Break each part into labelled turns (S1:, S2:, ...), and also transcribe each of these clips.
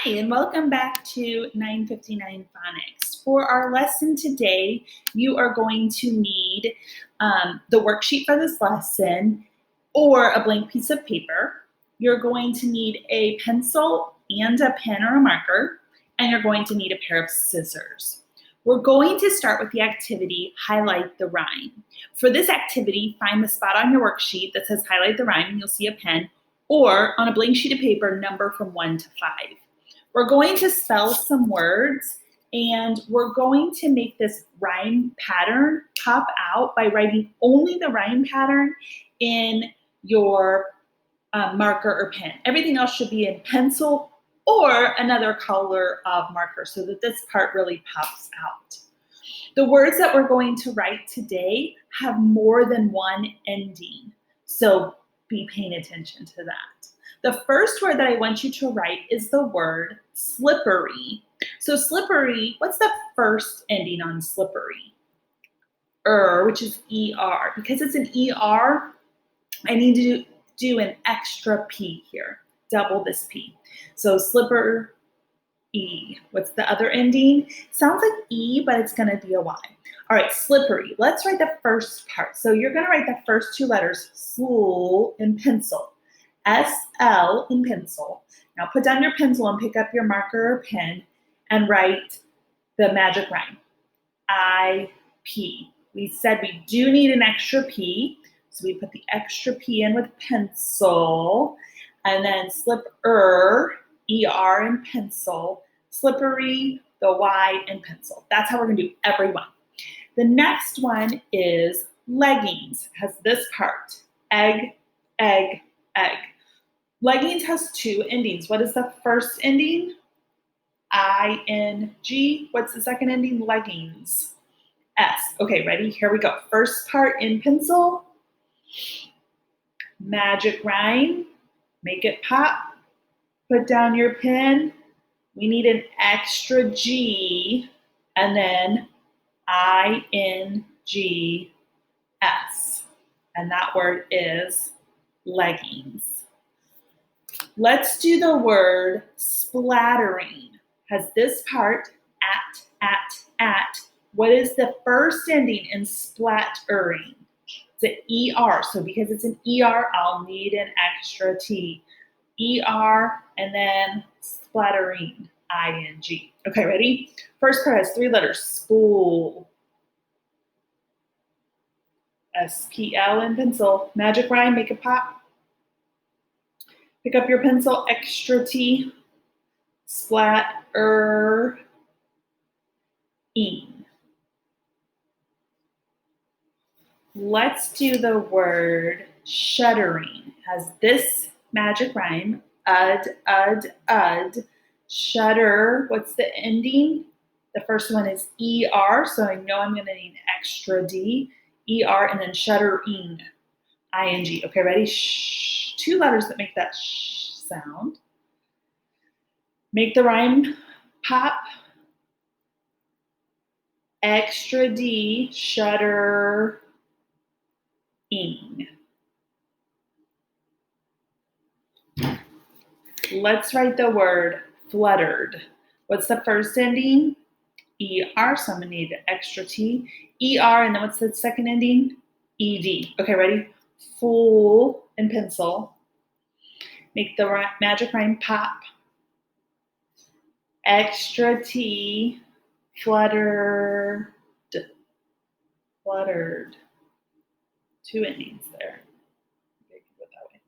S1: Hi, and welcome back to 959 Phonics. For our lesson today, you are going to need the worksheet for this lesson or a blank piece of paper. You're going to need a pencil and a pen or a marker, and you're going to need a pair of scissors. We're going to start with the activity, highlight the rhyme. For this activity, find the spot on your worksheet that says highlight the rhyme, and you'll see a pen, or on a blank sheet of paper, number from 1 to 5. We're going to spell some words, and we're going to make this rhyme pattern pop out by writing only the rhyme pattern in your marker or pen. Everything else should be in pencil or another color of marker so that this part really pops out. The words that we're going to write today have more than one ending, so be paying attention to that. The first word that I want you to write is the word slippery. So slippery, what's the first ending on slippery? Which is ER. Because it's an ER, I need to do an extra P here. Double this P. So slipper, E. What's the other ending? Sounds like E, but it's going to be a Y. All right, slippery. Let's write the first part. So you're going to write the first two letters, SL, in pencil. SL in pencil. Now put down your pencil and pick up your marker or pen and write the magic rhyme. IP. We said we do need an extra P, so we put the extra P in with pencil, and then slipper, ER in pencil, slippery, the Y in pencil. That's how we're going to do every one. The next one is leggings. It has this part, egg, egg, egg. Leggings has two endings. What is the first ending? ING. What's the second ending? Leggings. S. Okay, ready? Here we go. First part in pencil. Magic rhyme. Make it pop. Put down your pen. We need an extra G and then INGS. And that word is leggings. Let's do the word splattering. Has this part, at. What is the first ending in splattering? It's an ER. So because it's an ER, I'll need an extra T. ER and then splattering, ING. Okay, ready? First part has three letters, spool. SPL in pencil. Magic rhyme, make it pop. Pick up your pencil, extra T, splatter, ing. Let's do the word shuddering. Has this magic rhyme, ud, shudder. What's the ending? The first one is ER, so I know I'm going to need extra D, ER, and then shuddering, ING. Okay, ready? Two letters that make that sh sound. Make the rhyme pop. Extra D, shuddering. Let's write the word fluttered. What's the first ending? ER, so I'm going to need an extra T. ER, and then what's the second ending? ED. Okay, ready? Full in pencil. Make the magic rhyme pop. Extra T, fluttered. Two endings there. Okay, keep it that way.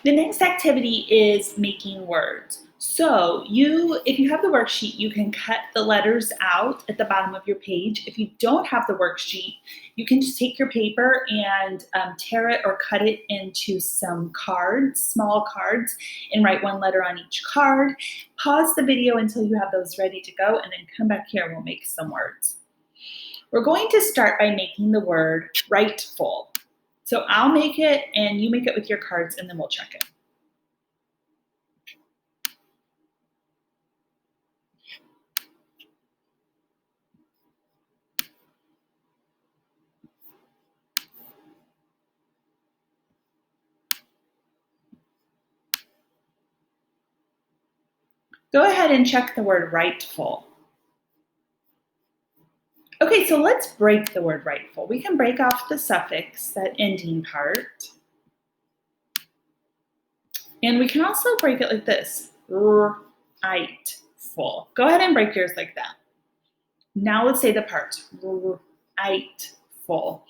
S1: The next activity is making words. So if you have the worksheet, you can cut the letters out at the bottom of your page. If you don't have the worksheet, you can just take your paper and tear it or cut it into some cards, small cards, and write one letter on each card. Pause the video until you have those ready to go, and then come back here and we'll make some words. We're going to start by making the word rightful. So I'll make it and you make it with your cards, and then we'll check it. Go ahead and check the word rightful. Okay, so let's break the word rightful. We can break off the suffix, that ending part. And we can also break it like this, rightful. Go ahead and break yours like that. Now let's say the parts, rightful.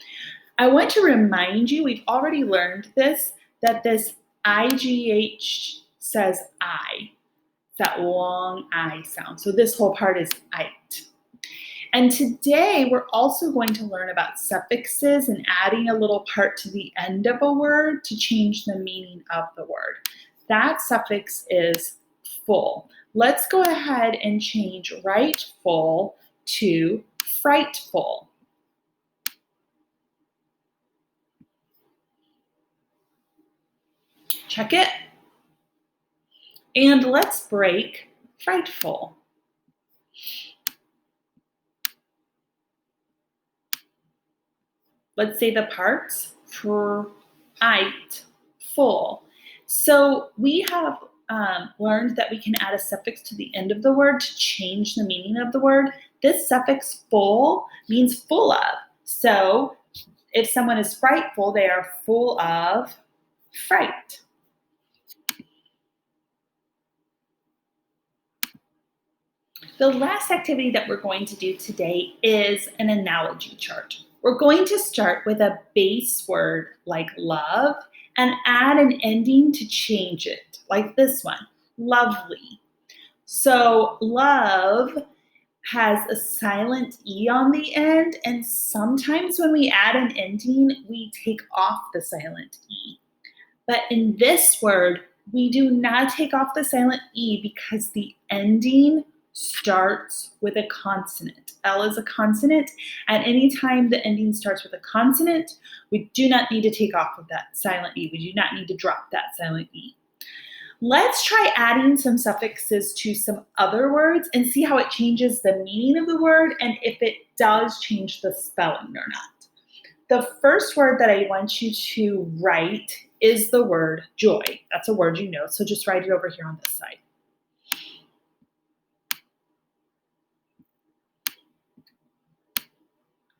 S1: I want to remind you, we've already learned this, that this IGH says I, that long I sound. So this whole part is ite. And today we're also going to learn about suffixes and adding a little part to the end of a word to change the meaning of the word. That suffix is full. Let's go ahead and change rightful to frightful. Check it. And let's break frightful. Let's say the parts, frightful. So we have learned that we can add a suffix to the end of the word to change the meaning of the word. This suffix full means full of. So if someone is frightful, they are full of fright. The last activity that we're going to do today is an analogy chart. We're going to start with a base word like love and add an ending to change it, like this one, lovely. So love has a silent E on the end, and sometimes when we add an ending, we take off the silent E. But in this word, we do not take off the silent E because the ending starts with a consonant. L is a consonant, and anytime the ending starts with a consonant, we do not need to take off of that silent E. We do not need to drop that silent E. Let's try adding some suffixes to some other words and see how it changes the meaning of the word and if it does change the spelling or not. The first word that I want you to write is the word joy. That's a word you know, so just write it over here on this side.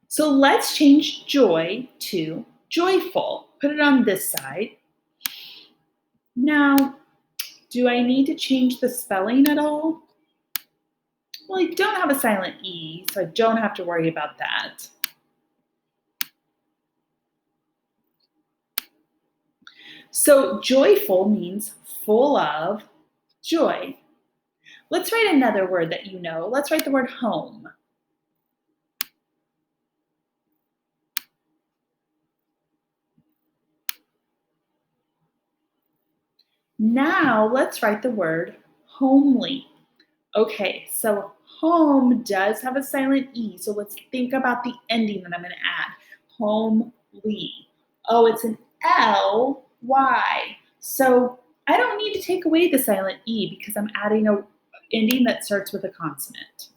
S1: So let's change joy to joyful. Put it on this side. Now, do I need to change the spelling at all? Well, I don't have a silent E, so I don't have to worry about that. So joyful means full of joy. Let's write another word that you know. Let's write the word home. Now let's write the word homely. Okay, so home does have a silent E, so let's think about the ending that I'm going to add. Homely. Oh, it's an L-Y. So I don't need to take away the silent E because I'm adding an ending that starts with a consonant.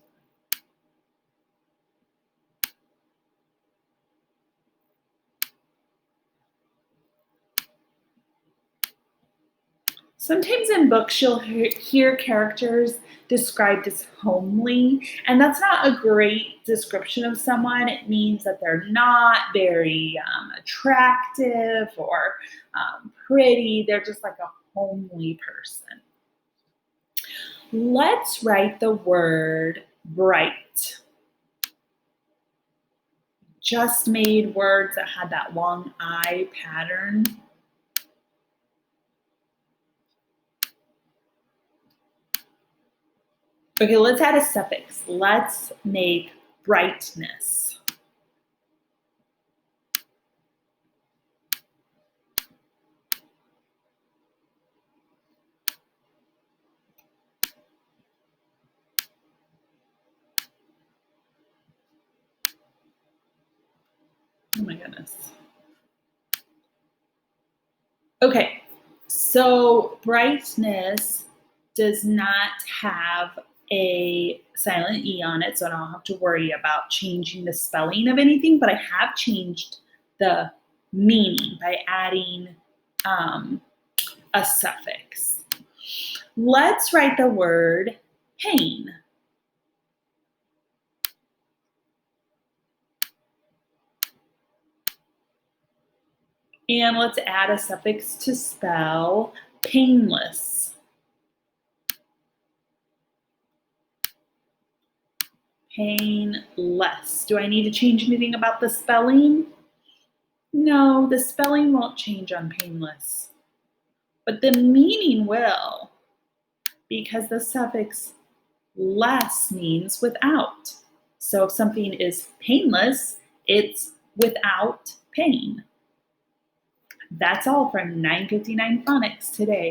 S1: Sometimes in books you'll hear characters described as homely, and that's not a great description of someone. It means that they're not very attractive or pretty. They're just like a homely person. Let's write the word bright. Just made words that had that long I pattern. Okay, let's add a suffix. Let's make brightness. Oh my goodness. Okay, so brightness does not have a silent E on it, so I don't have to worry about changing the spelling of anything, but I have changed the meaning by adding a suffix. Let's write the word pain. And let's add a suffix to spell painless. Painless. Do I need to change anything about the spelling? No, the spelling won't change on painless, but the meaning will, because the suffix less means without. So if something is painless, it's without pain. That's all from 959 Phonics today.